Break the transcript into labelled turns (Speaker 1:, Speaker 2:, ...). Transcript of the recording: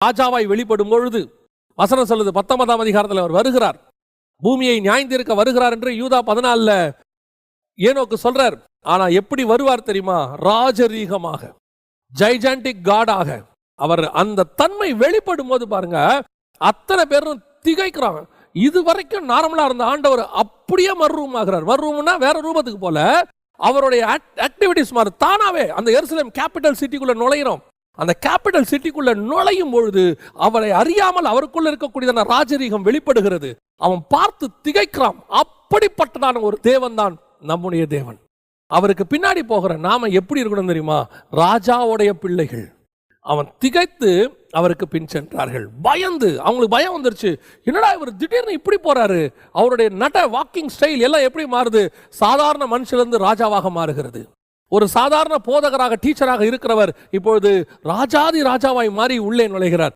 Speaker 1: ராஜாவாய் வெளிப்படும் பொழுது வசனம் சொல்லுது 19ஆம் அதிகாரத்தில் அவர் வருகிறார், பூமியை நியாயந்திருக்க வருகிறார் என்று யூதா 14 ஏனோக்கு சொல்றார். ஆனா எப்படி வருவார் தெரியுமா? ராஜரீகமாக, ஜைஜாண்டிக் காடாக. அவர் அந்த தன்மை வெளிப்படும் போது பாருங்க, அத்தனை பேரும் திகைக்கிறாங்க. இது வரைக்கும் நார்மலா இருந்த ஆண்டவர் அப்படியே மறுரூபம் ஆகிறார். மறுரூபம்னா வேற ரூபத்துக்கு போல அவருடைய ஆக்டிவிட்டிஸ் மாறு. தானாவே அந்த எருசலேம் கேபிட்டல் சிட்டிக்குள்ள நுழையிறோம். அந்த கேபிட்டல் சிட்டிக்குள்ள நுழையும் பொழுது அவரை அறியாமல் அவருக்குள்ள இருக்கக்கூடியதான ராஜரீகம் வெளிப்படுகிறது. அவன் பார்த்து திகைக்கிறான். அப்படிப்பட்டதான ஒரு தேவன் தான் நம்முடைய தேவன். அவருக்கு பின்னாடி போகிற நாம எப்படி இருக்கணும் தெரியுமா? ராஜாவுடைய பிள்ளைகள். அவன் திகைத்து அவருக்கு பின் சென்றார்கள். பயந்து, அவங்களுக்கு பயம் வந்துருச்சு. என்னடா இவர் திடீர்னு இப்படி போறாரு? அவருடைய வாக்கிங் ஸ்டைல் எல்லாம் எப்படி மாறுது? சாதாரண மனுஷிலிருந்து ராஜாவாக மாறுகிறது. ஒரு சாதாரண போதகராக, டீச்சராக இருக்கிறவர் இப்பொழுது ராஜாதி ராஜாவாய் மாறி உள்ளே நுழைகிறார்.